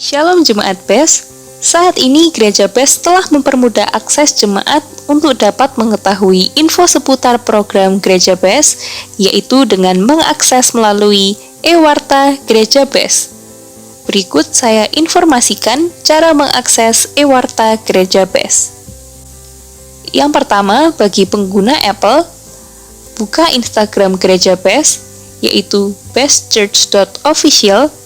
Shalom Jemaat BES, saat ini Gereja BES telah mempermudah akses jemaat untuk dapat mengetahui info seputar program Gereja BES, yaitu dengan mengakses melalui e-warta Gereja BES. Berikut saya informasikan cara mengakses e-warta Gereja BES. Yang pertama, bagi pengguna Apple, buka Instagram Gereja BES, yaitu bestchurch.official,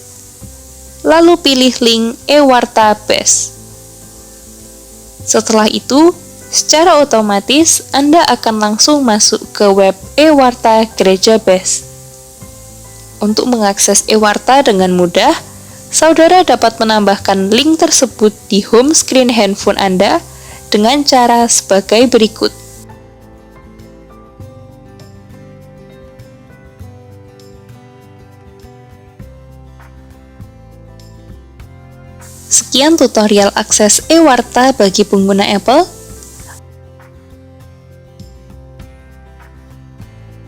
lalu pilih link e-warta BES. Setelah itu, secara otomatis Anda akan langsung masuk ke web e-warta Gereja BES. Untuk mengakses e-warta dengan mudah, saudara dapat menambahkan link tersebut di home screen handphone Anda dengan cara sebagai berikut. Sekian tutorial akses e-warta bagi pengguna Apple.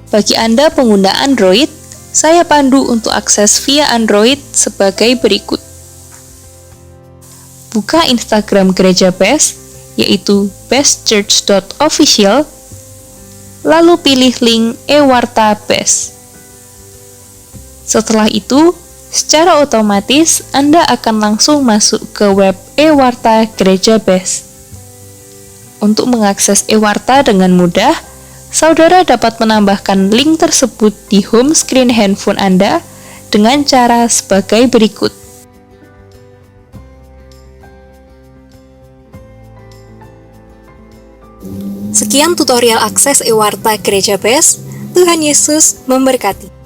Bagi Anda pengguna Android, saya pandu untuk akses via Android sebagai berikut. Buka Instagram Gereja BES, yaitu bestchurch.official, lalu pilih link e-warta BES. Setelah itu, secara otomatis Anda akan langsung masuk ke web e-warta Gereja BES. Untuk mengakses e-warta dengan mudah, saudara dapat menambahkan link tersebut di home screen handphone Anda dengan cara sebagai berikut. Sekian tutorial akses e-warta Gereja BES. Tuhan Yesus memberkati.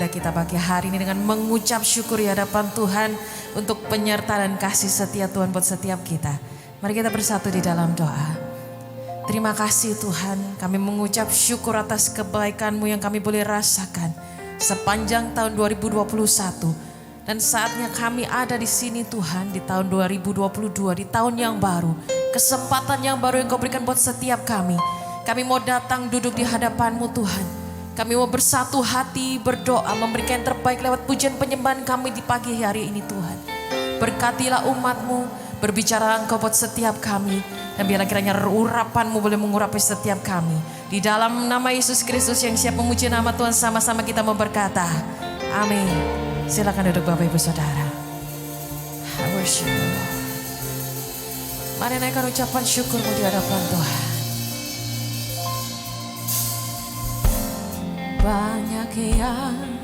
ibadah kita pagi hari ini dengan mengucap syukur di hadapan Tuhan untuk penyertaan dan kasih setia Tuhan buat setiap kita. Mari kita bersatu di dalam doa. Terima kasih Tuhan, kami mengucap syukur atas kebaikan-Mu yang kami boleh rasakan sepanjang tahun 2021. Dan saatnya kami ada di sini Tuhan di tahun 2022, di tahun yang baru. Kesempatan yang baru yang Kau berikan buat setiap kami. Kami mau datang duduk di hadapan-Mu Tuhan. Kami mau bersatu hati berdoa memberikan yang terbaik lewat pujian penyembahan kami di pagi hari ini Tuhan. Berkatilah umat-Mu, berbicara Engkau buat setiap kami. Dan biarlah kiranya urapan-Mu boleh mengurapi setiap kami. Di dalam nama Yesus Kristus yang siap memuji nama Tuhan, sama-sama kita mau berkata, amin. Silakan duduk Bapak Ibu Saudara. I worship you, Lord. Mari naikkan ucapan syukur-Mu di hadapan Tuhan. Banyak yang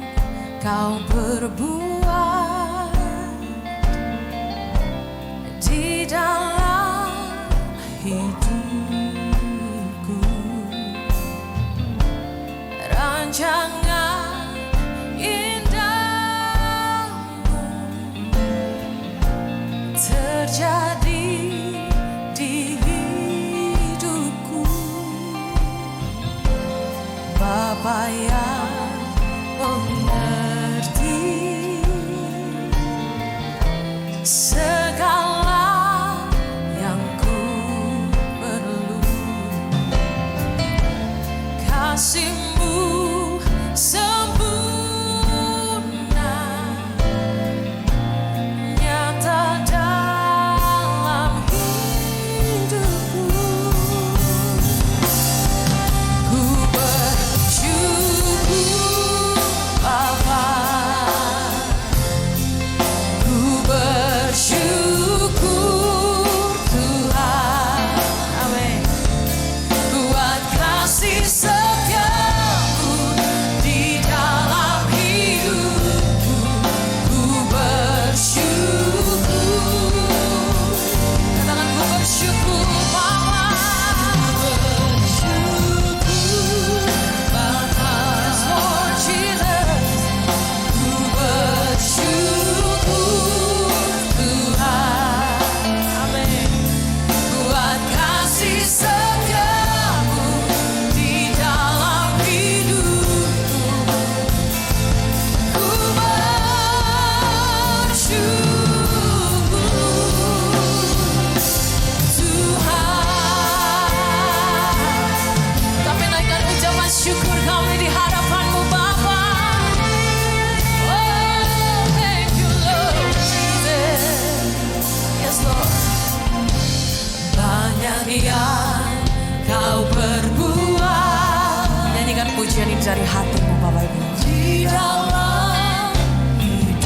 Kau perbuat di dalam hidupku. Rancangan indah-Mu terjadi di hidupku. Bapa yang mengerti segala yang ku perlu. Kasih-Mu sempurna nyata dalam hidupku. Ku bersyukur Bapa, ku bersyukur Tuhan, amin, buat kasih setia-Mu di dalam hidupku. Ku bersyukur, katakan ku bersyukur Bapa, ku bersyukur Bapa, Lord Jesus, ku bersyukur Tuhan, amin, buat kasih setia-Mu di dalam hidupku. Ku bersyukur Tuhan. Kami naikkan ucapan syukur kami di hadapan-Mu Bapa. Oh, thank you Lord Jesus. Yes Lord. Banyak yang Kau perbuat. Nyanyikan pujian ini dari hati-Mu Bapak Ibu. Di dalam hidup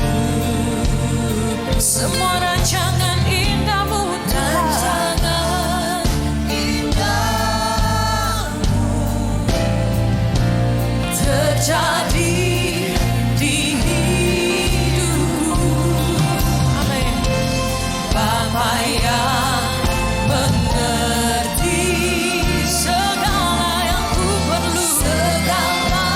semua rancangan indah-Mu Tuhan. Rancangan indah-Mu terjadi di hidupku. Amin. Bapa yang mengerti segala yang ku perlu. Segala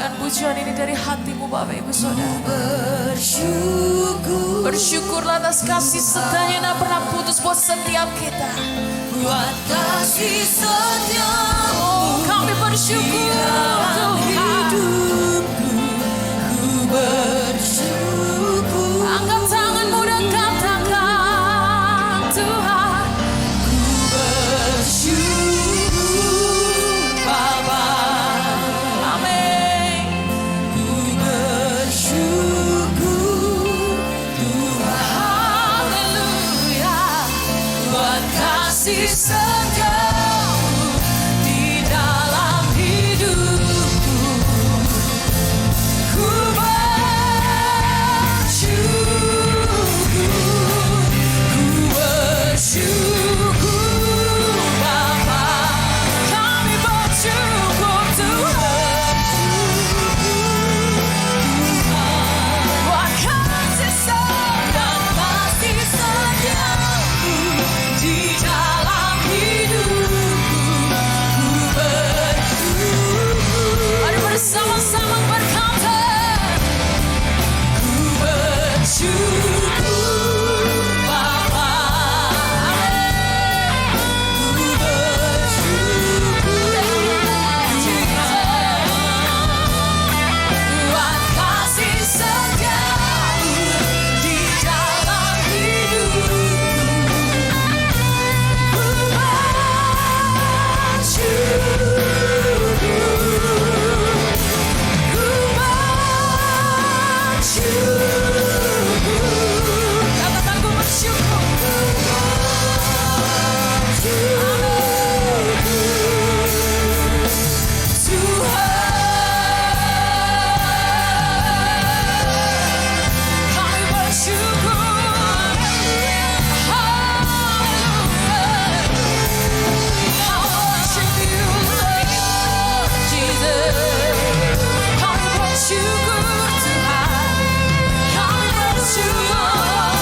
lepaskan pujian ini dari hatimu Bapak Ibu Saudara. Bersyukurlah atas kasih setia yang tak pernah putus buat setiap kita. Buat kasih setiamu, Oh, kami bersyukur Tuhan. ku bersyukur. Angkat tanganmu dan katakan Tuhan. Bersyukur Bapa, Amin. ku bersyukur Tuhan. Haleluya. Buat kasih setiamu di dalam hidupku, ku bersyukur Bapa, Kami bersyukur Tuhan. Buat kasih dan kasih setiamu di dalam hidupku, ku bersyukur. Mari bersama-sama berkata. Ku bersyukur Bapa, ku bersyukur buat kasih setiamu di dalam hidupku, ku bersyukur. Katakan ku bersyukur. Kami bersyukur. Haleluya. I worship you, Lord Jesus. Kami bersyukur Tuhan. Kami bersyukur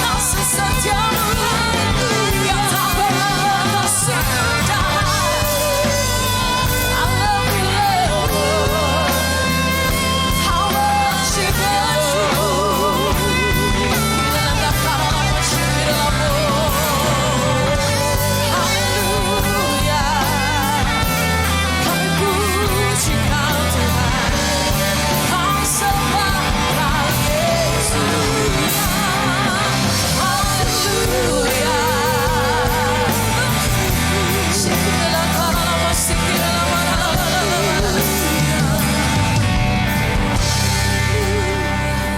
kasih setiamu yang tak pernah tersudah. I love you, Lord. I worship you. Haleluya. Kami puji Kau Tuhan. Kami sembah Kau Yesus. Haleluya.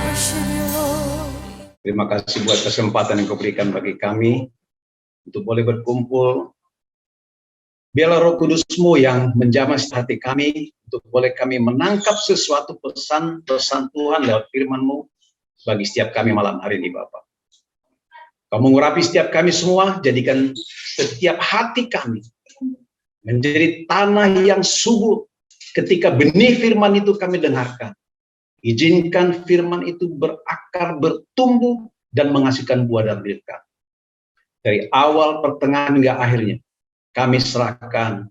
Worship you, Lord. Terima kasih buat kesempatan yang kau berikan bagi kami untuk boleh berkumpul. Biarlah Roh Kudus-Mu yang menjamah hati kami untuk boleh kami menangkap sesuatu pesan-pesan Tuhan lewat firman-Mu bagi setiap kami malam hari ini, Bapak. Kau mengurapi setiap kami semua, jadikan setiap hati kami menjadi tanah yang subur ketika benih firman itu kami dengarkan. Izinkan firman itu berakar, bertumbuh, dan menghasilkan buah dan berkat. Dari awal, pertengahan, hingga akhirnya, kami serahkan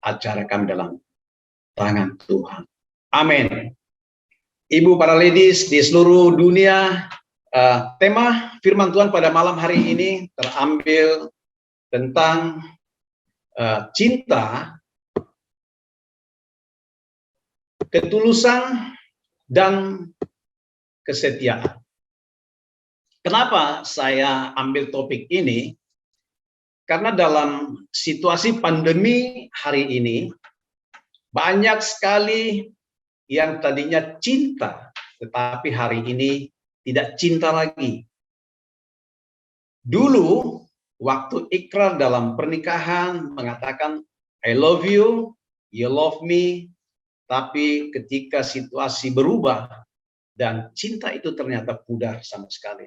acara kami dalam tangan Tuhan. Amin. Ibu, para ladies di seluruh dunia, tema firman Tuhan pada malam hari ini terambil tentang cinta, ketulusan, dan kesetiaan. Kenapa saya ambil topik ini? Karena dalam situasi pandemi hari ini, banyak sekali yang tadinya cinta, tetapi hari ini tidak cinta lagi. Dulu, waktu ikrar dalam pernikahan mengatakan, I love you, you love me, tapi ketika situasi berubah dan cinta itu ternyata pudar sama sekali.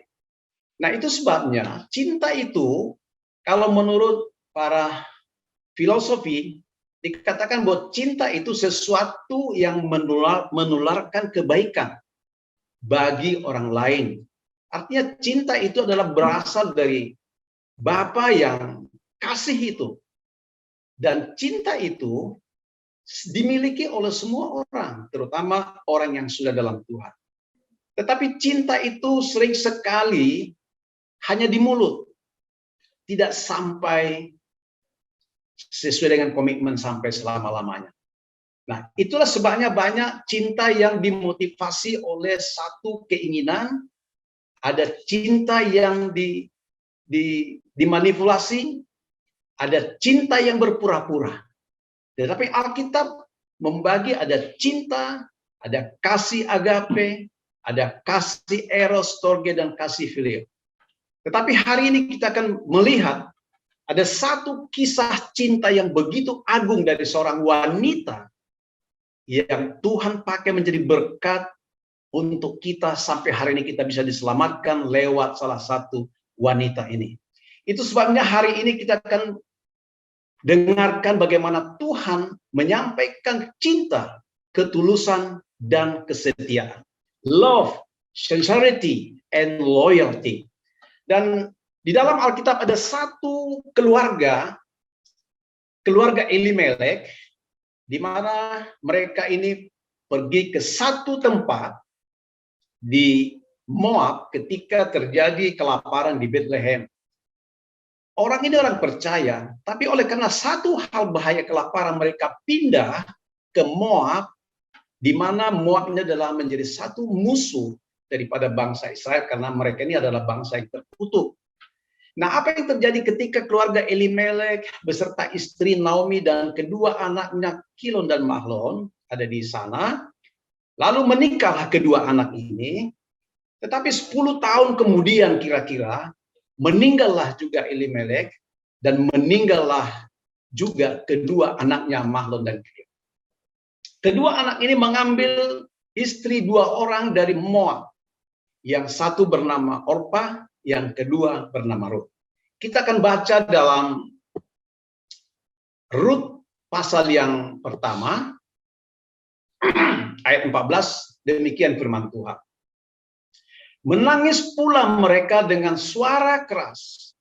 Nah, itu sebabnya cinta itu kalau menurut para filosofi dikatakan bahwa cinta itu sesuatu yang menularkan kebaikan bagi orang lain. Artinya cinta itu adalah berasal dari Bapa yang kasih itu. Dan cinta itu dimiliki oleh semua orang, terutama orang yang sudah dalam Tuhan. Tetapi cinta itu sering sekali hanya di mulut, tidak sampai sesuai dengan komitmen sampai selama-lamanya. Nah, itulah sebabnya banyak cinta yang dimotivasi oleh satu keinginan, ada cinta yang dimanipulasi, ada cinta yang berpura-pura. Tetapi Alkitab membagi ada cinta, ada kasih agape, ada kasih eros, storge, dan kasih filio. Tetapi hari ini kita akan melihat ada satu kisah cinta yang begitu agung dari seorang wanita yang Tuhan pakai menjadi berkat untuk kita sampai hari ini kita bisa diselamatkan lewat salah satu wanita ini. Itu sebabnya hari ini kita akan dengarkan bagaimana Tuhan menyampaikan cinta, ketulusan, dan kesetiaan. Love, sincerity, and loyalty. Dan di dalam Alkitab ada satu keluarga Elimelek, di mana mereka ini pergi ke satu tempat di Moab ketika terjadi kelaparan di Bethlehem. Orang ini orang percaya, tapi oleh karena satu hal bahaya kelaparan, mereka pindah ke Moab, di mana Moab ini adalah menjadi satu musuh daripada bangsa Israel, karena mereka ini adalah bangsa yang terkutuk. Nah, apa yang terjadi ketika keluarga Elimelek beserta istri Naomi dan kedua anaknya Kilon dan Mahlon ada di sana, lalu menikahlah kedua anak ini, tetapi 10 tahun kemudian kira-kira, meninggallah juga Elimelek dan meninggallah juga kedua anaknya Mahlon dan Kilion. Kedua anak ini mengambil istri 2 orang dari Moab. Yang satu bernama Orpa, yang kedua bernama Rut. Kita akan baca dalam Rut pasal yang pertama, ayat 14, demikian firman Tuhan. Menangis pula mereka dengan suara keras.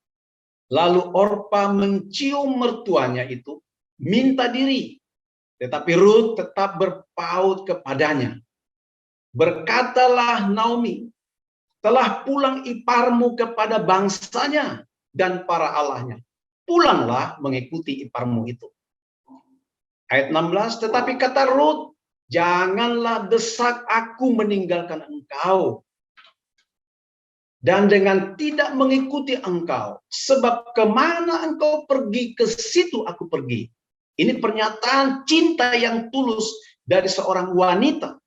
Lalu Orpa mencium mertuanya itu, minta diri. Tetapi Rut tetap berpaut kepadanya. Berkatalah Naomi, telah pulang iparmu kepada bangsanya dan para allahnya. Pulanglah mengikuti iparmu itu. Ayat 16, tetapi kata Rut, janganlah desak aku meninggalkan engkau. Dan dengan tidak mengikuti engkau, sebab kemana engkau pergi, ke situ aku pergi. Ini pernyataan cinta yang tulus dari seorang wanita.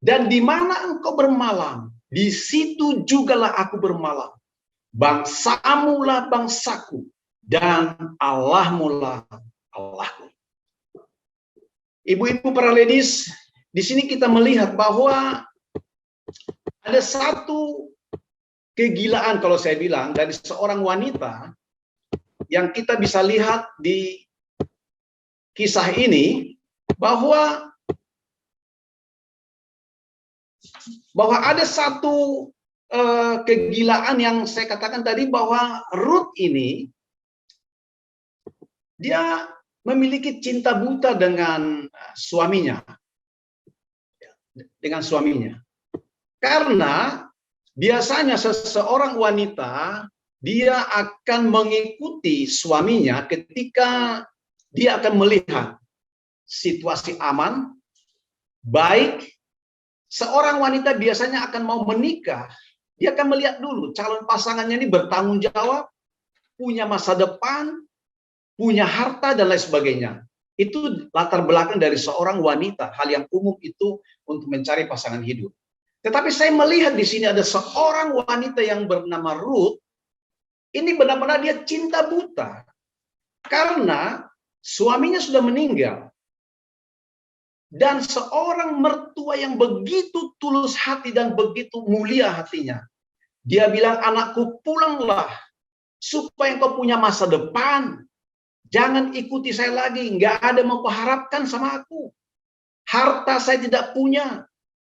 Dan di mana engkau bermalam, di situ jugalah aku bermalam. Bangsamu lah bangsaku, dan Allahmu lah Allahku. Ibu-ibu, para ladies, di sini kita melihat bahwa ada satu kegilaan, kalau saya bilang, dari seorang wanita yang kita bisa lihat di kisah ini, bahwa ada satu kegilaan yang saya katakan tadi, bahwa Rut ini dia memiliki cinta buta dengan suaminya, karena biasanya seseorang wanita dia akan mengikuti suaminya ketika dia akan melihat situasi aman, baik. Seorang wanita biasanya akan mau menikah, dia akan melihat dulu calon pasangannya ini bertanggung jawab, punya masa depan, punya harta, dan lain sebagainya. Itu latar belakang dari seorang wanita, hal yang umum itu untuk mencari pasangan hidup. Tetapi saya melihat di sini ada seorang wanita yang bernama Ruth. Ini benar-benar dia cinta buta. Karena suaminya sudah meninggal. Dan seorang mertua yang begitu tulus hati dan begitu mulia hatinya. Dia bilang, anakku pulanglah. Supaya engkau punya masa depan. Jangan ikuti saya lagi. Nggak ada mau kuharapkan sama aku. Harta saya tidak punya.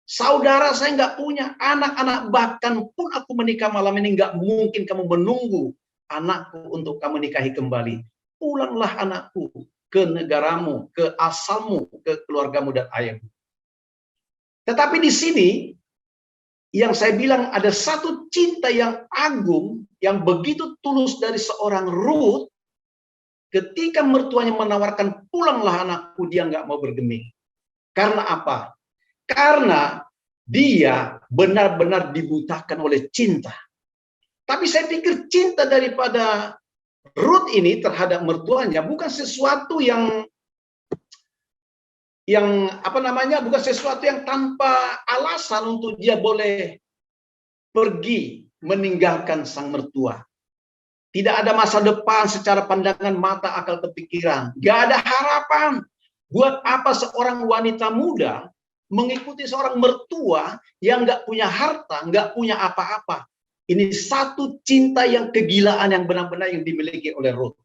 Saudara saya nggak punya, anak-anak, bahkan pun aku menikah malam ini nggak mungkin kamu menunggu anakku untuk kamu nikahi kembali. Pulanglah anakku, ke negaramu, ke asalmu, ke keluargamu dan ayahmu. Tetapi di sini yang saya bilang ada satu cinta yang agung, yang begitu tulus dari seorang Ruth. Ketika mertuanya menawarkan, pulanglah anakku, dia nggak mau bergeming. Karena apa? Karena dia benar-benar dibutakan oleh cinta. Tapi saya pikir cinta daripada Ruth ini terhadap mertuanya bukan sesuatu yang bukan sesuatu yang tanpa alasan untuk dia boleh pergi meninggalkan sang mertua. Tidak ada masa depan secara pandangan mata, akal, kepikiran. Gak ada harapan. Buat apa seorang wanita muda mengikuti seorang mertua yang gak punya harta, gak punya apa-apa. Ini satu cinta yang kegilaan yang benar-benar yang dimiliki oleh Ruth.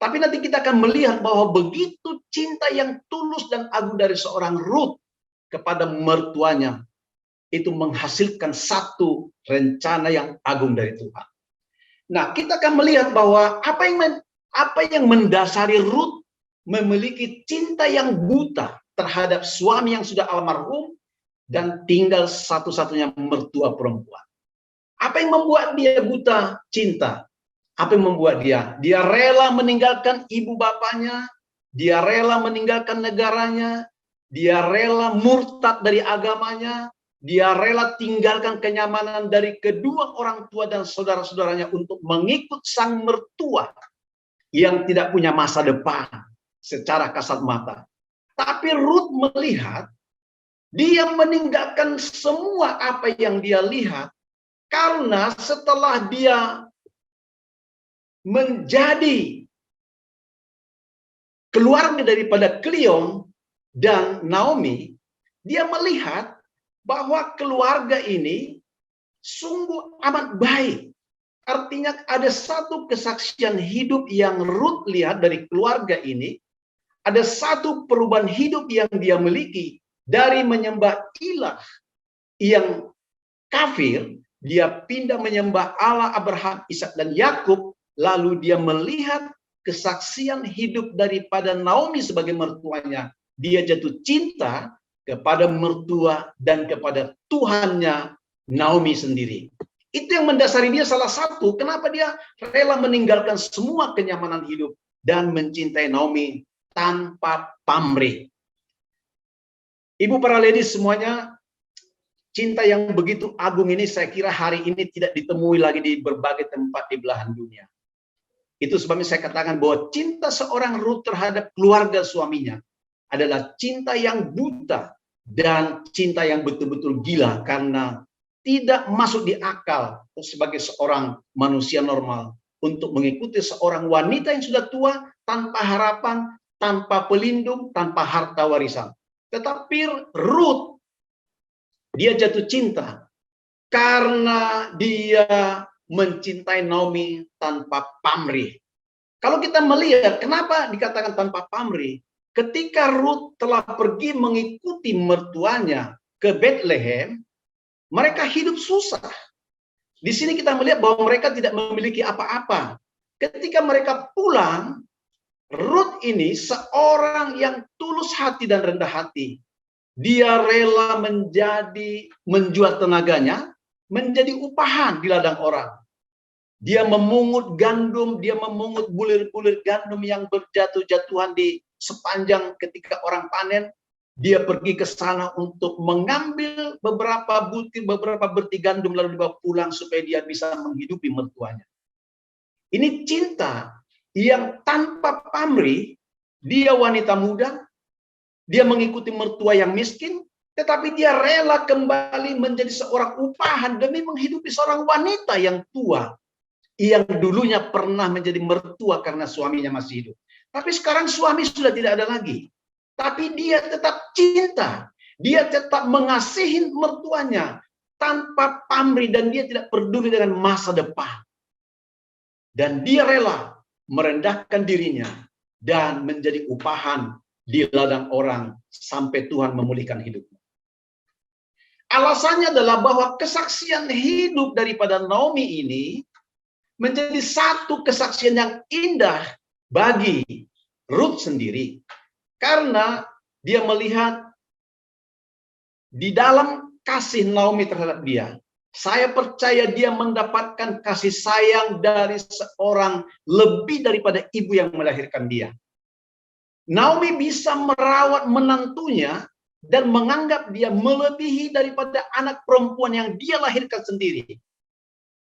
Tapi nanti kita akan melihat bahwa begitu cinta yang tulus dan agung dari seorang Ruth kepada mertuanya, itu menghasilkan satu rencana yang agung dari Tuhan. Nah, kita akan melihat bahwa apa yang mendasari Ruth memiliki cinta yang buta terhadap suami yang sudah almarhum dan tinggal satu-satunya mertua perempuan. Apa yang membuat dia buta cinta? Apa yang membuat dia rela meninggalkan ibu bapaknya, dia rela meninggalkan negaranya, dia rela murtad dari agamanya, dia rela tinggalkan kenyamanan dari kedua orang tua dan saudara-saudaranya untuk mengikut sang mertua yang tidak punya masa depan secara kasat mata. Tapi Ruth melihat, dia meninggalkan semua apa yang dia lihat, karena setelah dia menjadi keluarga daripada Cleon dan Naomi, dia melihat bahwa keluarga ini sungguh amat baik. Artinya ada satu kesaksian hidup yang Ruth lihat dari keluarga ini, ada satu perubahan hidup yang dia miliki dari menyembah ilah yang kafir, dia pindah menyembah Allah Abraham, Ishak dan Yakub. Lalu dia melihat kesaksian hidup daripada Naomi sebagai mertuanya. Dia jatuh cinta kepada mertua dan kepada Tuhannya Naomi sendiri. Itu yang mendasari dia salah satu kenapa dia rela meninggalkan semua kenyamanan hidup dan mencintai Naomi tanpa pamrih. Ibu para ladies semuanya, cinta yang begitu agung ini saya kira hari ini tidak ditemui lagi di berbagai tempat di belahan dunia. Itu sebabnya saya katakan bahwa cinta seorang Ruth terhadap keluarga suaminya adalah cinta yang buta dan cinta yang betul-betul gila karena tidak masuk di akal sebagai seorang manusia normal untuk mengikuti seorang wanita yang sudah tua tanpa harapan, tanpa pelindung, tanpa harta warisan. Tetapi Ruth, dia jatuh cinta karena dia mencintai Naomi tanpa pamrih. Kalau kita melihat kenapa dikatakan tanpa pamrih, ketika Ruth telah pergi mengikuti mertuanya ke Bethlehem, mereka hidup susah. Di sini kita melihat bahwa mereka tidak memiliki apa-apa. Ketika mereka pulang, Ruth ini seorang yang tulus hati dan rendah hati. Dia rela menjual tenaganya menjadi upahan di ladang orang. Dia memungut gandum, dia memungut bulir-bulir gandum yang berjatuh-jatuhan di sepanjang ketika orang panen. Dia pergi ke sana untuk mengambil beberapa berti gandum lalu dibawa pulang supaya dia bisa menghidupi mertuanya. Ini cinta yang tanpa pamrih. Dia wanita muda, dia mengikuti mertua yang miskin, tetapi dia rela kembali menjadi seorang upahan demi menghidupi seorang wanita yang tua, yang dulunya pernah menjadi mertua karena suaminya masih hidup. Tapi sekarang suami sudah tidak ada lagi. Tapi dia tetap cinta, dia tetap mengasihi mertuanya tanpa pamrih dan dia tidak peduli dengan masa depan. Dan dia rela merendahkan dirinya dan menjadi upahan di ladang orang sampai Tuhan memulihkan hidupnya. Alasannya adalah bahwa kesaksian hidup daripada Naomi ini menjadi satu kesaksian yang indah bagi Ruth sendiri, karena dia melihat di dalam kasih Naomi terhadap dia, saya percaya dia mendapatkan kasih sayang dari seorang lebih daripada ibu yang melahirkan dia. Naomi bisa merawat menantunya dan menganggap dia melebihi daripada anak perempuan yang dia lahirkan sendiri.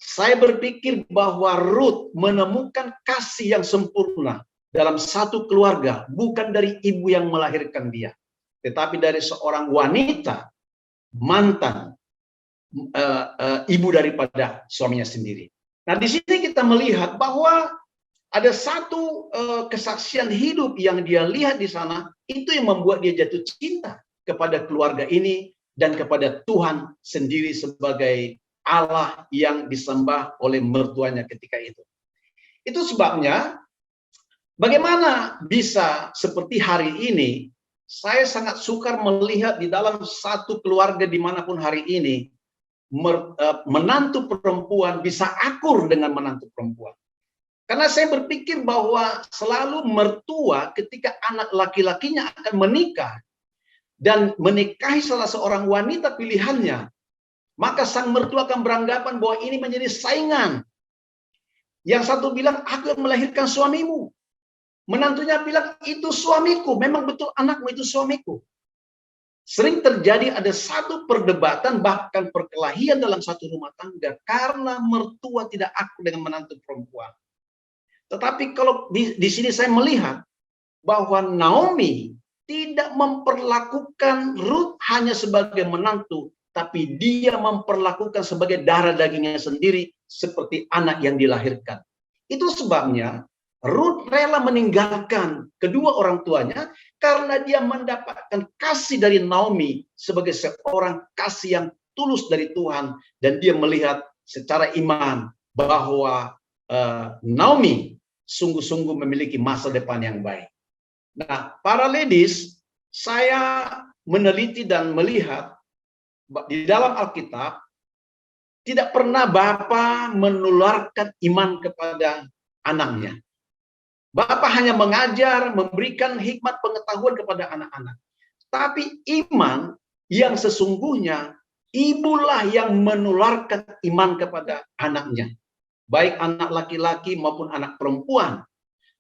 Saya berpikir bahwa Ruth menemukan kasih yang sempurna dalam satu keluarga, bukan dari ibu yang melahirkan dia, tetapi dari seorang wanita, mantan ibu daripada suaminya sendiri. Nah, di sini kita melihat bahwa ada satu kesaksian hidup yang dia lihat di sana, itu yang membuat dia jatuh cinta kepada keluarga ini dan kepada Tuhan sendiri sebagai Allah yang disembah oleh mertuanya ketika itu. Itu sebabnya bagaimana bisa seperti hari ini, saya sangat sukar melihat di dalam satu keluarga dimanapun hari ini, menantu perempuan bisa akur dengan menantu perempuan. Karena saya berpikir bahwa selalu mertua ketika anak laki-lakinya akan menikah dan menikahi salah seorang wanita pilihannya, maka sang mertua akan beranggapan bahwa ini menjadi saingan. Yang satu bilang, aku yang melahirkan suamimu. Menantunya bilang, itu suamiku. Memang betul anakmu itu suamiku. Sering terjadi ada satu perdebatan, bahkan perkelahian dalam satu rumah tangga, karena mertua tidak akur dengan menantu perempuan. Tetapi kalau di sini saya melihat bahwa Naomi tidak memperlakukan Ruth hanya sebagai menantu, tapi dia memperlakukan sebagai darah dagingnya sendiri, seperti anak yang dilahirkan. Itu sebabnya Ruth rela meninggalkan kedua orang tuanya karena dia mendapatkan kasih dari Naomi sebagai seorang kasih yang tulus dari Tuhan, dan dia melihat secara iman bahwa Naomi sungguh-sungguh memiliki masa depan yang baik. Nah, para ladies, saya meneliti dan melihat di dalam Alkitab, tidak pernah Bapa menularkan iman kepada anaknya. Bapa hanya mengajar, memberikan hikmat pengetahuan kepada anak-anak. Tapi iman yang sesungguhnya, ibulah yang menularkan iman kepada anaknya. Baik anak laki-laki maupun anak perempuan.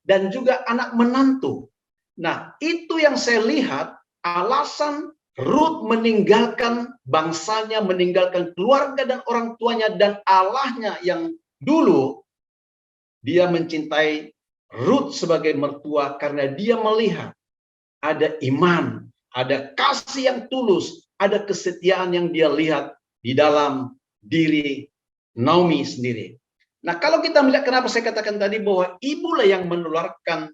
Dan juga anak menantu. Nah, itu yang saya lihat alasan Ruth meninggalkan bangsanya, meninggalkan keluarga dan orang tuanya dan Allahnya yang dulu. Dia mencintai Ruth sebagai mertua karena dia melihat ada iman, ada kasih yang tulus, ada kesetiaan yang dia lihat di dalam diri Naomi sendiri. Nah, kalau kita melihat kenapa saya katakan tadi bahwa ibulah yang menularkan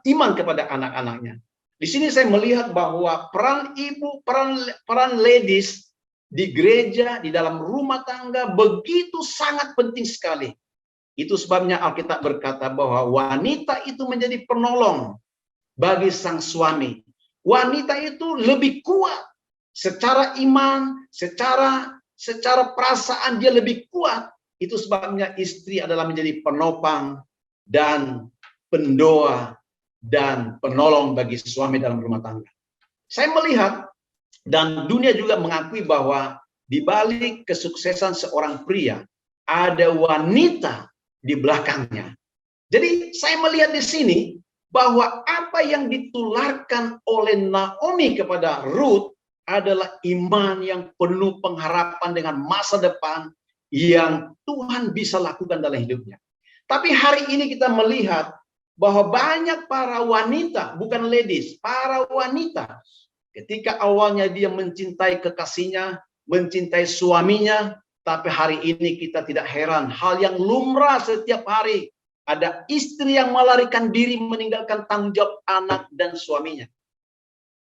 iman kepada anak-anaknya. Di sini saya melihat bahwa peran ibu, peran ladies di gereja, di dalam rumah tangga begitu sangat penting sekali. Itu sebabnya Alkitab berkata bahwa wanita itu menjadi penolong bagi sang suami. Wanita itu lebih kuat secara iman, secara perasaan dia lebih kuat. Itu sebabnya istri adalah menjadi penopang dan pendoa dan penolong bagi suami dalam rumah tangga. Saya melihat dan dunia juga mengakui bahwa di balik kesuksesan seorang pria ada wanita di belakangnya. Jadi saya melihat di sini bahwa apa yang ditularkan oleh Naomi kepada Ruth adalah iman yang penuh pengharapan dengan masa depan yang Tuhan bisa lakukan dalam hidupnya. Tapi hari ini kita melihat bahwa banyak para wanita, bukan ladies, para wanita, ketika awalnya dia mencintai kekasihnya, mencintai suaminya, tapi hari ini kita tidak heran, hal yang lumrah setiap hari, ada istri yang melarikan diri meninggalkan tanggung jawab anak dan suaminya.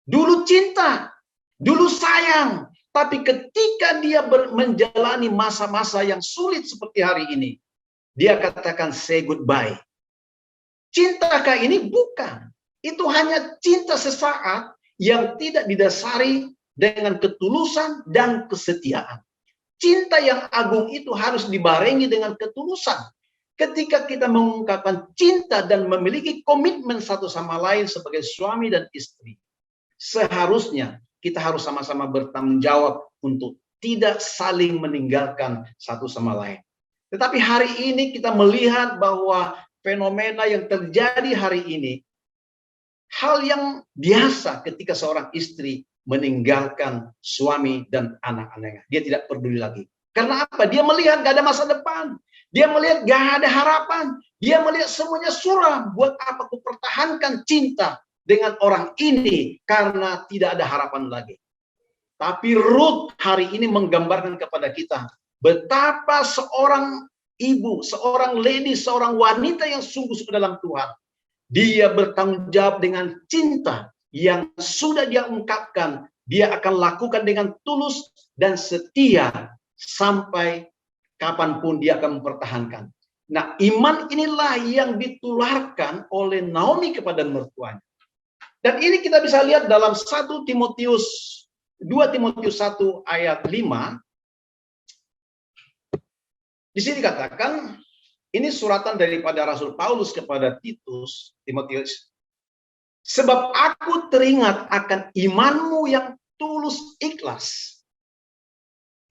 Dulu cinta, dulu sayang, tapi ketika dia menjalani masa-masa yang sulit seperti hari ini, dia katakan say goodbye. Cintakah ini? Bukan. Itu hanya cinta sesaat yang tidak didasari dengan ketulusan dan kesetiaan. Cinta yang agung itu harus dibarengi dengan ketulusan. ketika kita mengungkapkan cinta dan memiliki komitmen satu sama lain sebagai suami dan istri, seharusnya kita harus sama-sama bertanggung jawab untuk tidak saling meninggalkan satu sama lain. Tetapi hari ini kita melihat bahwa fenomena yang terjadi hari ini, hal yang biasa ketika seorang istri meninggalkan suami dan anak-anaknya. Dia tidak peduli lagi. Karena apa? Dia melihat gak ada masa depan. Dia melihat gak ada harapan. Dia melihat semuanya suram. Buat apa aku pertahankan cinta dengan orang ini karena tidak ada harapan lagi. Tapi Ruth hari ini menggambarkan kepada kita betapa seorang ibu, seorang lady, seorang wanita yang sungguh-sungguh dalam Tuhan. Dia bertanggung jawab dengan cinta yang sudah dia ungkapkan. Dia akan lakukan dengan tulus dan setia sampai kapanpun dia akan mempertahankan. Nah, iman inilah yang ditularkan oleh Naomi kepada mertuanya. Dan ini kita bisa lihat dalam 2 Timotius 1 ayat 5. Di sini dikatakan, ini suratan daripada Rasul Paulus kepada Timotius. Sebab aku teringat akan imanmu yang tulus ikhlas,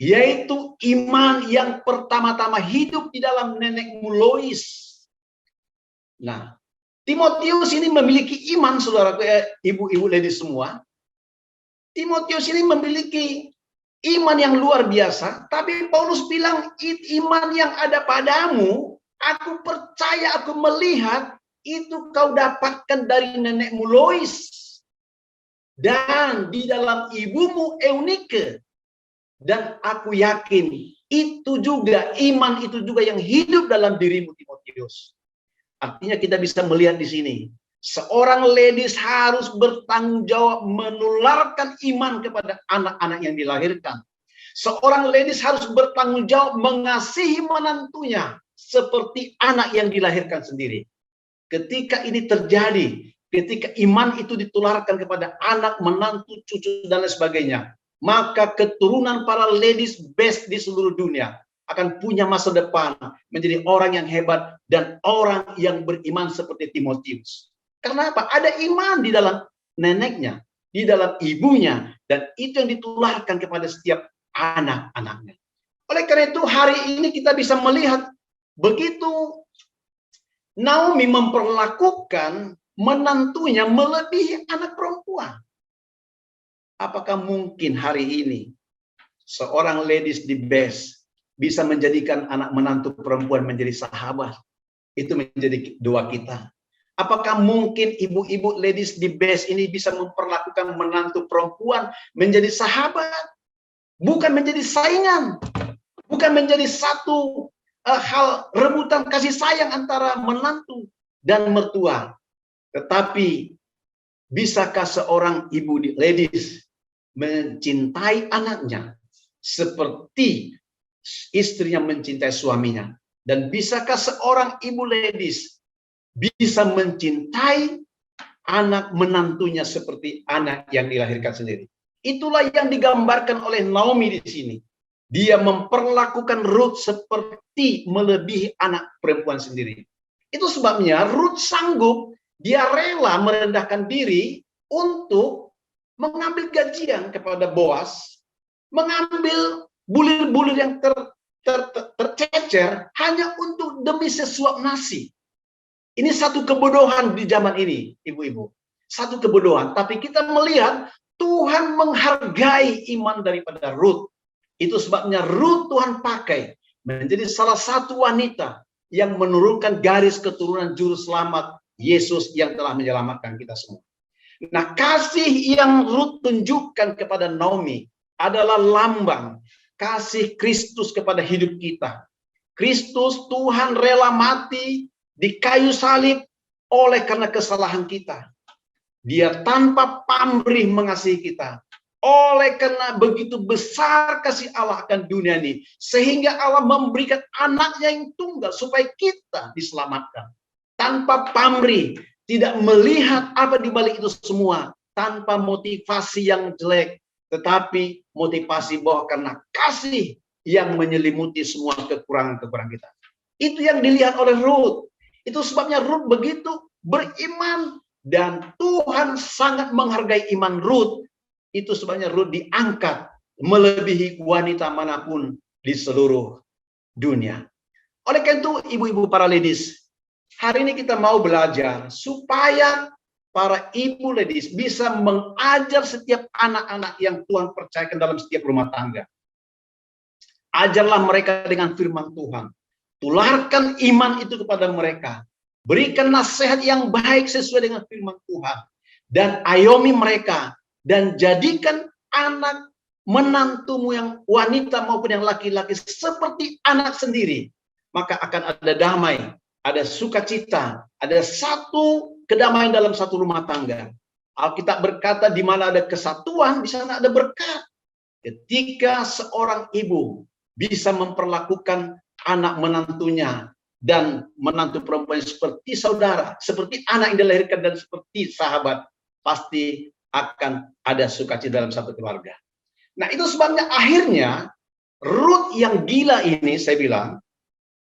yaitu iman yang pertama-tama hidup di dalam nenekmu Lois. Nah, Timotius ini memiliki iman, saudara, ibu-ibu lady semua. Timotius ini memiliki iman yang luar biasa, tapi Paulus bilang, iman yang ada padamu, aku percaya, aku melihat, itu kau dapatkan dari nenekmu Lois. Dan di dalam ibumu Eunike. Dan aku yakin, itu juga, iman itu juga yang hidup dalam dirimu Timotius. Artinya kita bisa melihat di sini, seorang ladies harus bertanggung jawab menularkan iman kepada anak-anak yang dilahirkan. Seorang ladies harus bertanggung jawab mengasihi menantunya seperti anak yang dilahirkan sendiri. Ketika ini terjadi, ketika iman itu ditularkan kepada anak, menantu, cucu, dan lain sebagainya, maka keturunan para ladies best di seluruh dunia akan punya masa depan menjadi orang yang hebat dan orang yang beriman seperti Timotius. Karena apa? Ada iman di dalam neneknya, di dalam ibunya, dan itu yang ditularkan kepada setiap anak-anaknya. Oleh karena itu hari ini kita bisa melihat begitu Naomi memperlakukan menantunya melebihi anak perempuan. Apakah mungkin hari ini seorang ladies di best bisa menjadikan anak menantu perempuan menjadi sahabat? Itu menjadi doa kita. Apakah mungkin ibu-ibu ladies di best ini bisa memperlakukan menantu perempuan menjadi sahabat? Bukan menjadi saingan. Bukan menjadi satu hal rebutan kasih sayang antara menantu dan mertua. Tetapi bisakah seorang ibu ladies mencintai anaknya seperti istrinya mencintai suaminya? Dan bisakah seorang ibu ladies bisa mencintai anak menantunya seperti anak yang dilahirkan sendiri? Itulah yang digambarkan oleh Naomi di sini. Dia memperlakukan Ruth seperti melebihi anak perempuan sendiri. Itu sebabnya Ruth sanggup, dia rela merendahkan diri untuk mengambil gajian kepada Boas, mengambil bulir-bulir yang tercecer hanya untuk demi sesuap nasi. Ini satu kebodohan di zaman ini, ibu-ibu. Satu kebodohan. Tapi kita melihat Tuhan menghargai iman daripada Ruth. Itu sebabnya Ruth Tuhan pakai menjadi salah satu wanita yang menurunkan garis keturunan juru selamat Yesus yang telah menyelamatkan kita semua. Nah, kasih yang Ruth tunjukkan kepada Naomi adalah lambang kasih Kristus kepada hidup kita. Kristus Tuhan rela mati di kayu salib oleh karena kesalahan kita. Dia tanpa pamrih mengasihi kita. Oleh karena begitu besar kasih Allah akan dunia ini, sehingga Allah memberikan anaknya yang tunggal supaya kita diselamatkan. Tanpa pamrih, tidak melihat apa di balik itu semua, tanpa motivasi yang jelek, tetapi motivasi bahwa karena kasih yang menyelimuti semua kekurangan-kekurangan kita. Itu yang dilihat oleh Ruth. Itu sebabnya Ruth begitu beriman dan Tuhan sangat menghargai iman Ruth. Itu sebabnya Ruth diangkat melebihi wanita manapun di seluruh dunia. Oleh karena itu, ibu-ibu para ladies, hari ini kita mau belajar supaya para ibu ladies bisa mengajar setiap anak-anak yang Tuhan percayakan dalam setiap rumah tangga. Ajarlah mereka dengan firman Tuhan. Tularkan iman itu kepada mereka. Berikan nasihat yang baik sesuai dengan firman Tuhan. Dan ayomi mereka. Dan jadikan anak menantumu yang wanita maupun yang laki-laki seperti anak sendiri. Maka akan ada damai, ada sukacita, ada satu kedamaian dalam satu rumah tangga. Alkitab berkata di mana ada kesatuan, di sana ada berkat. Ketika seorang ibu bisa memperlakukan anak menantunya dan menantu perempuan seperti saudara, seperti anak yang dilahirkan dan seperti sahabat, pasti akan ada sukacita dalam satu keluarga. Nah, itu sebabnya akhirnya Ruth yang gila ini, saya bilang,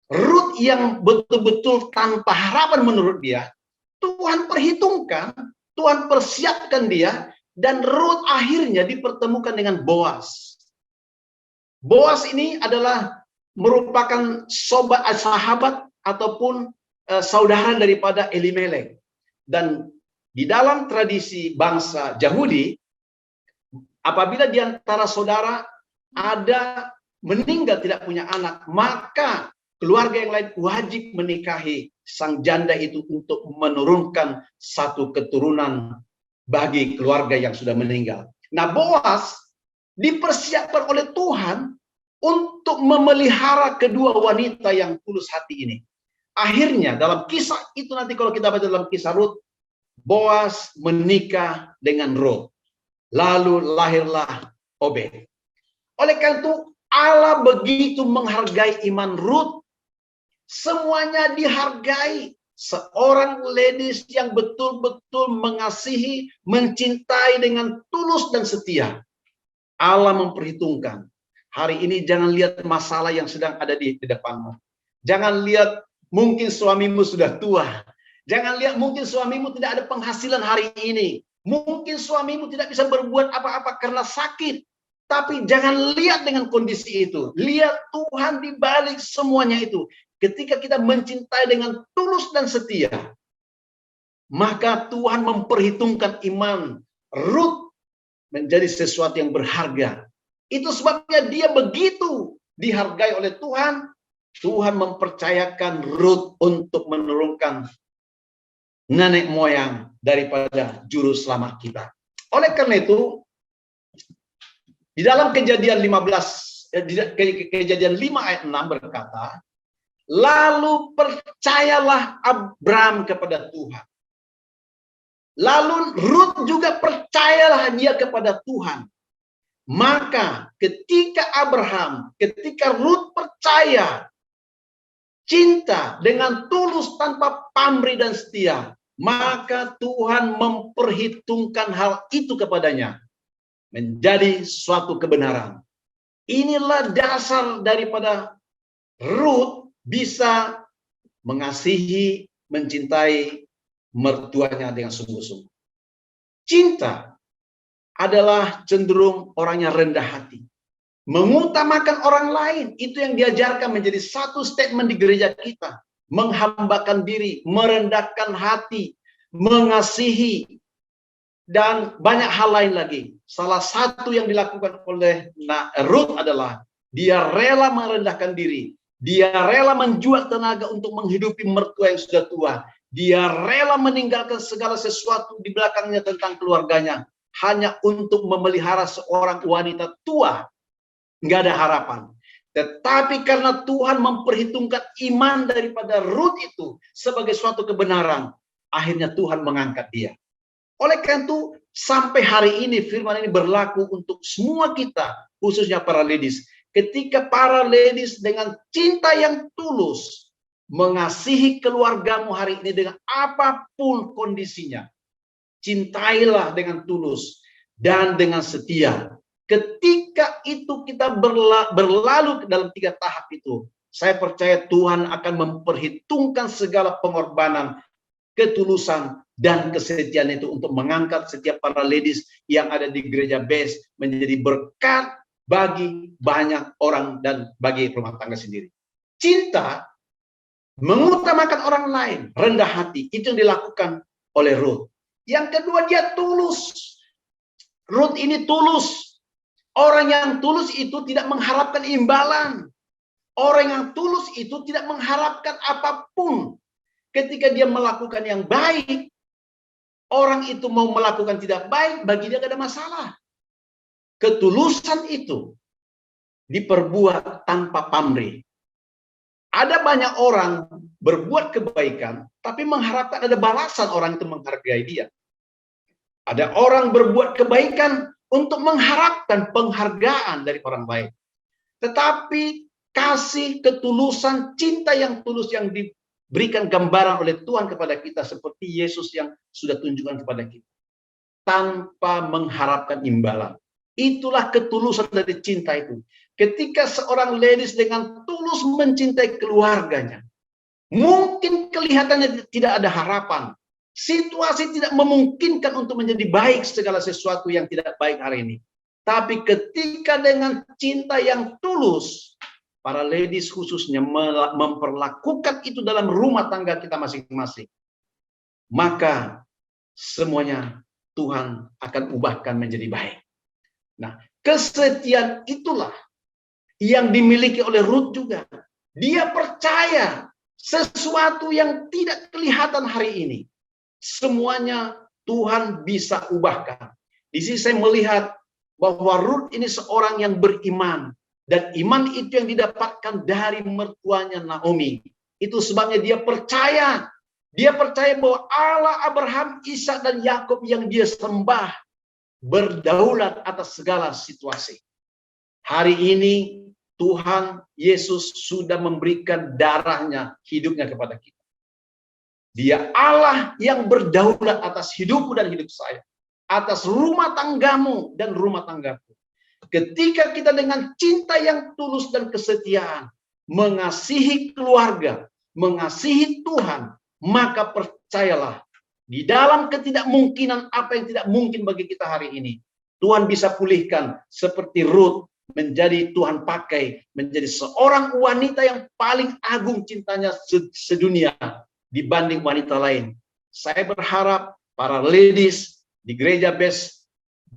Ruth yang betul-betul tanpa harapan menurut dia, Tuhan perhitungkan, Tuhan persiapkan dia, dan Ruth akhirnya dipertemukan dengan Boaz. Boaz ini adalah merupakan sahabat ataupun saudara daripada Elimelek. Dan di dalam tradisi bangsa Yahudi, apabila di antara saudara ada meninggal tidak punya anak, maka keluarga yang lain wajib menikahi sang janda itu untuk menurunkan satu keturunan bagi keluarga yang sudah meninggal. Nah, Boaz dipersiapkan oleh Tuhan untuk memelihara kedua wanita yang tulus hati ini. Akhirnya dalam kisah itu nanti kalau kita baca dalam kisah Ruth, Boaz menikah dengan Ruth. Lalu lahirlah Obed. Oleh karena itu Allah begitu menghargai iman Ruth. Semuanya dihargai. Seorang ladies yang betul-betul mengasihi, mencintai dengan tulus dan setia. Allah memperhitungkan. Hari ini jangan lihat masalah yang sedang ada di depanmu. Jangan lihat mungkin suamimu sudah tua. Jangan lihat mungkin suamimu tidak ada penghasilan hari ini. Mungkin suamimu tidak bisa berbuat apa-apa karena sakit. Tapi jangan lihat dengan kondisi itu. Lihat Tuhan di balik semuanya itu. Ketika kita mencintai dengan tulus dan setia, maka Tuhan memperhitungkan iman Ruth menjadi sesuatu yang berharga. Itu sebabnya dia begitu dihargai oleh Tuhan. Tuhan mempercayakan Ruth untuk menurunkan nenek moyang daripada juru selamat kita. Oleh karena itu, di dalam Kejadian 5 ayat 6 berkata, lalu percayalah Abram kepada Tuhan. Lalu Ruth juga percayalah dia kepada Tuhan. Maka ketika Ruth percaya, cinta dengan tulus tanpa pamrih dan setia, maka Tuhan memperhitungkan hal itu kepadanya menjadi suatu kebenaran. Inilah dasar daripada Ruth bisa mengasihi, mencintai mertuanya dengan sungguh-sungguh. Cinta adalah cenderung orangnya rendah hati. Mengutamakan orang lain, itu yang diajarkan menjadi satu statement di gereja kita. Menghambakan diri, merendahkan hati, mengasihi, dan banyak hal lain lagi. Salah satu yang dilakukan oleh Ruth adalah dia rela merendahkan diri. Dia rela menjual tenaga untuk menghidupi mertua yang sudah tua. Dia rela meninggalkan segala sesuatu di belakangnya tentang keluarganya. Hanya untuk memelihara seorang wanita tua. Nggak ada harapan. Tetapi karena Tuhan memperhitungkan iman daripada Ruth itu sebagai suatu kebenaran. Akhirnya Tuhan mengangkat dia. Oleh karena itu, sampai hari ini firman ini berlaku untuk semua kita. Khususnya para ladies. Ketika para ladies dengan cinta yang tulus mengasihi keluargamu hari ini dengan apapun kondisinya, cintailah dengan tulus dan dengan setia. Ketika itu kita berlalu dalam 3 tahap itu, saya percaya Tuhan akan memperhitungkan segala pengorbanan, ketulusan, dan kesetiaan itu untuk mengangkat setiap para ladies yang ada di gereja BES menjadi berkat bagi banyak orang dan bagi rumah tangga sendiri. Cinta mengutamakan orang lain, rendah hati, itu yang dilakukan oleh Ruth. Yang kedua, dia tulus. Ruth ini tulus. Orang yang tulus itu tidak mengharapkan imbalan. Orang yang tulus itu tidak mengharapkan apapun. Ketika dia melakukan yang baik, orang itu mau melakukan tidak baik, bagi dia tidak ada masalah. Ketulusan itu diperbuat tanpa pamrih. Ada banyak orang berbuat kebaikan, tapi mengharapkan ada balasan orang itu menghargai dia. Ada orang berbuat kebaikan untuk mengharapkan penghargaan dari orang lain. Tetapi kasih, ketulusan, cinta yang tulus yang diberikan gambaran oleh Tuhan kepada kita seperti Yesus yang sudah tunjukkan kepada kita. Tanpa mengharapkan imbalan. Itulah ketulusan dari cinta itu. Ketika seorang ladies dengan tulus mencintai keluarganya, mungkin kelihatannya tidak ada harapan. Situasi tidak memungkinkan untuk menjadi baik segala sesuatu yang tidak baik hari ini. Tapi ketika dengan cinta yang tulus, para ladies khususnya memperlakukan itu dalam rumah tangga kita masing-masing, maka semuanya Tuhan akan ubahkan menjadi baik. Nah, kesetiaan itulah yang dimiliki oleh Ruth juga. Dia percaya sesuatu yang tidak kelihatan hari ini, semuanya Tuhan bisa ubahkan. Di sini saya melihat bahwa Ruth ini seorang yang beriman. Dan iman itu yang didapatkan dari mertuanya Naomi. Itu sebabnya dia percaya. Dia percaya bahwa Allah Abraham, Ishak dan Yakub yang dia sembah berdaulat atas segala situasi. Hari ini Tuhan Yesus sudah memberikan darahnya, hidupnya kepada kita. Dia Allah yang berdaulat atas hidupmu dan hidup saya. Atas rumah tanggamu dan rumah tanggaku. Ketika kita dengan cinta yang tulus dan kesetiaan mengasihi keluarga, mengasihi Tuhan, maka percayalah, di dalam ketidakmungkinan apa yang tidak mungkin bagi kita hari ini, Tuhan bisa pulihkan seperti Ruth menjadi Tuhan pakai menjadi seorang wanita yang paling agung cintanya sedunia dibanding wanita lain. Saya berharap para ladies di gereja BES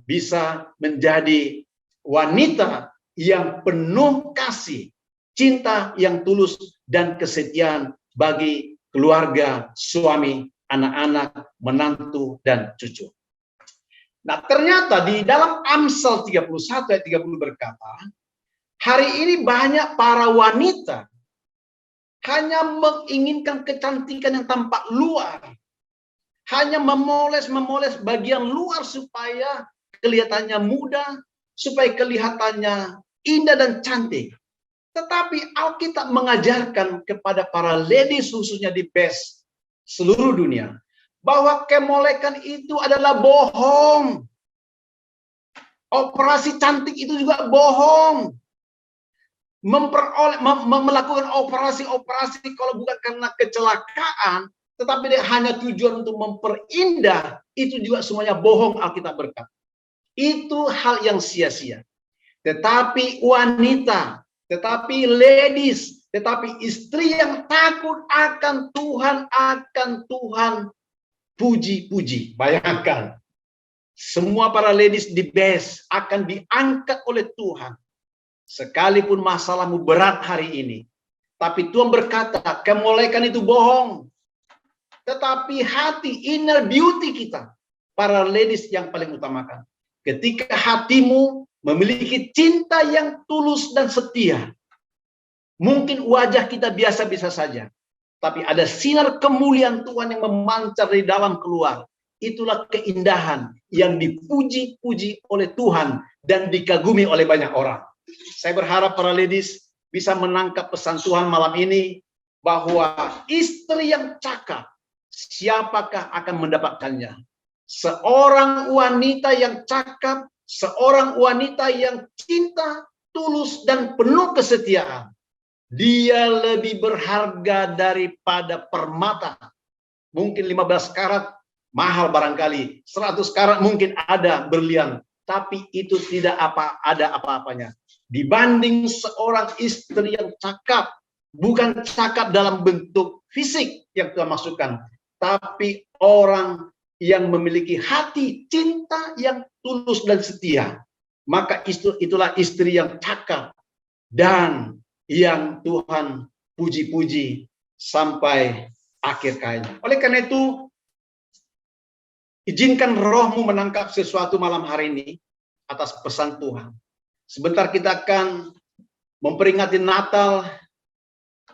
bisa menjadi wanita yang penuh kasih, cinta yang tulus dan kesetiaan bagi keluarga, suami, anak-anak, menantu, dan cucu. Nah, ternyata di dalam Amsal 31 ayat 30 berkata, hari ini banyak para wanita hanya menginginkan kecantikan yang tampak luar. Hanya memoles bagian luar supaya kelihatannya muda, supaya kelihatannya indah dan cantik. Tetapi Alkitab mengajarkan kepada para ladies khususnya di BES seluruh dunia bahwa kemolekan itu adalah bohong. Operasi cantik itu juga bohong. Melakukan operasi-operasi kalau bukan karena kecelakaan, tetapi dia hanya tujuan untuk memperindah, itu juga semuanya bohong. Alkitab berkata. Itu hal yang sia-sia. Tetapi wanita, tetapi ladies, tetapi istri yang takut akan Tuhan puji-puji. Bayangkan, semua para ladies di BES akan diangkat oleh Tuhan. Sekalipun masalahmu berat hari ini, tapi Tuhan berkata, kemolekan itu bohong. Tetapi hati, inner beauty kita, para ladies yang paling utamakan. Ketika hatimu memiliki cinta yang tulus dan setia, mungkin wajah kita biasa-biasa saja, tapi ada sinar kemuliaan Tuhan yang memancar dari dalam keluar. Itulah keindahan yang dipuji-puji oleh Tuhan dan dikagumi oleh banyak orang. Saya berharap para ladies bisa menangkap pesan Tuhan malam ini, bahwa istri yang cakap, siapakah akan mendapatkannya? Seorang wanita yang cakap, seorang wanita yang cinta, tulus, dan penuh kesetiaan. Dia lebih berharga daripada permata. Mungkin 15 karat mahal barangkali, 100 karat mungkin ada berlian, tapi itu tidak ada apa-apanya dibanding seorang istri yang cakap. Bukan cakap dalam bentuk fisik yang Tuhan masukkan, tapi orang yang memiliki hati cinta yang tulus dan setia. Maka itulah istri yang cakap dan yang Tuhan puji-puji sampai akhir kayanya. Oleh karena itu, izinkan rohmu menangkap sesuatu malam hari ini atas pesan Tuhan. Sebentar kita akan memperingati Natal,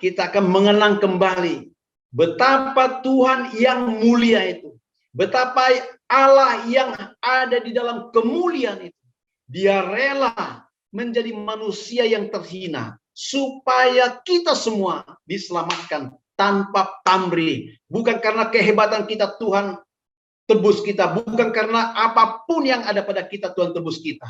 kita akan mengenang kembali betapa Tuhan yang mulia itu, betapa Allah yang ada di dalam kemuliaan itu. Dia rela menjadi manusia yang terhina supaya kita semua diselamatkan tanpa pamrih. Bukan karena kehebatan kita Tuhan tebus kita, bukan karena apapun yang ada pada kita Tuhan tebus kita,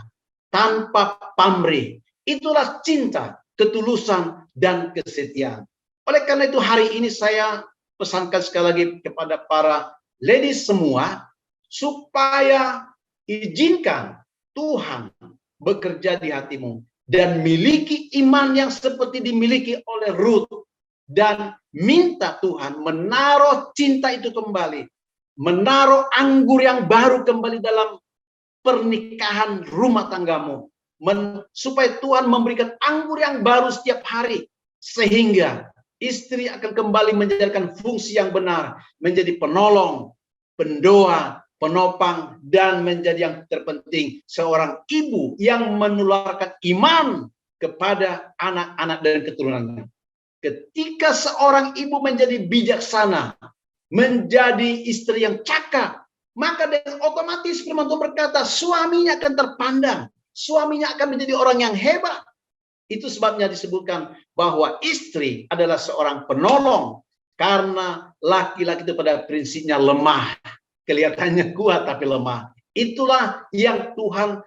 tanpa pamrih. Itulah cinta, ketulusan, dan kesetiaan. Oleh karena itu hari ini saya pesankan sekali lagi kepada para ladies semua, supaya izinkan Tuhan bekerja di hatimu dan miliki iman yang seperti dimiliki oleh Ruth, dan minta Tuhan menaruh cinta itu kembali, menaruh anggur yang baru kembali dalam pernikahan rumah tanggamu, supaya Tuhan memberikan anggur yang baru setiap hari, sehingga istri akan kembali menjalankan fungsi yang benar, menjadi penolong, pendoa, penopang, dan menjadi yang terpenting seorang ibu yang menularkan iman kepada anak-anak dan keturunannya. Ketika seorang ibu menjadi bijaksana, menjadi istri yang cakap, maka dengan otomatis firman Tuhan berkata suaminya akan terpandang, suaminya akan menjadi orang yang hebat. Itu sebabnya disebutkan bahwa istri adalah seorang penolong, karena laki-laki itu pada prinsipnya lemah, kelihatannya kuat tapi lemah. Itulah yang Tuhan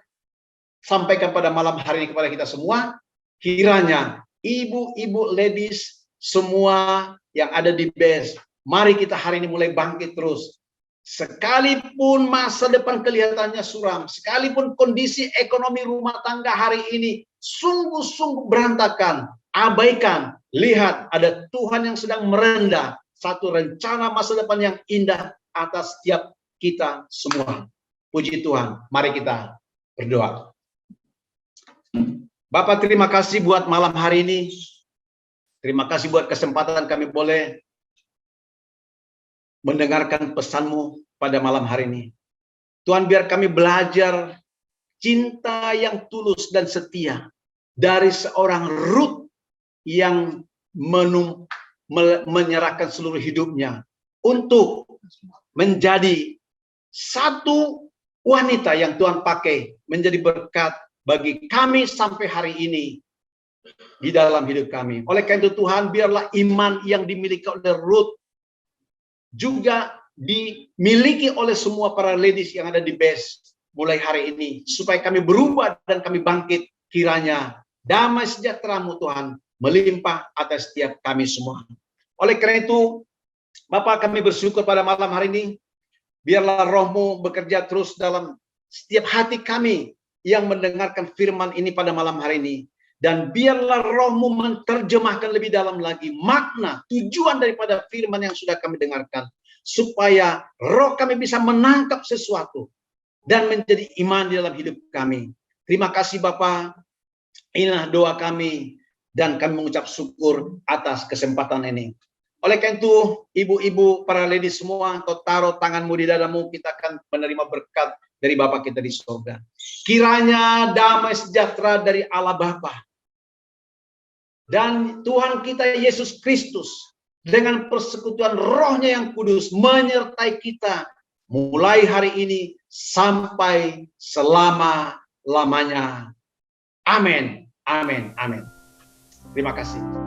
sampaikan pada malam hari ini kepada kita semua. Kiranya ibu-ibu ladies semua yang ada di BES, mari kita hari ini mulai bangkit terus. Sekalipun masa depan kelihatannya suram, sekalipun kondisi ekonomi rumah tangga hari ini sungguh-sungguh berantakan, abaikan. Lihat, ada Tuhan yang sedang merendah satu rencana masa depan yang indah atas setiap kita semua. Puji Tuhan, mari kita berdoa. Bapak, terima kasih buat malam hari ini. Terima kasih buat kesempatan kami boleh mendengarkan pesan-Mu pada malam hari ini. Tuhan, biar kami belajar cinta yang tulus dan setia dari seorang Ruth yang menyerahkan seluruh hidupnya untuk menjadi satu wanita yang Tuhan pakai menjadi berkat bagi kami sampai hari ini di dalam hidup kami. Oleh karena itu Tuhan, biarlah iman yang dimiliki oleh Ruth juga dimiliki oleh semua para ladies yang ada di BES mulai hari ini, supaya kami berubah dan kami bangkit. Kiranya damai sejahtera-Mu Tuhan melimpah atas setiap kami semua. Oleh karena itu Bapak, kami bersyukur pada malam hari ini, biarlah Roh-Mu bekerja terus dalam setiap hati kami yang mendengarkan firman ini pada malam hari ini. Dan biarlah Roh-Mu menerjemahkan lebih dalam lagi makna, tujuan daripada firman yang sudah kami dengarkan. Supaya roh kami bisa menangkap sesuatu dan menjadi iman di dalam hidup kami. Terima kasih Bapa. Inilah doa kami dan kami mengucap syukur atas kesempatan ini. Oleh karena itu, ibu-ibu, para ladies semua, kau taruh tanganmu di dadamu, kita akan menerima berkat dari Bapa kita di surga. Kiranya damai sejahtera dari Allah Bapa dan Tuhan kita Yesus Kristus dengan persekutuan Roh-Nya yang kudus menyertai kita mulai hari ini sampai selama-lamanya. Amin. Amin. Amin. Terima kasih.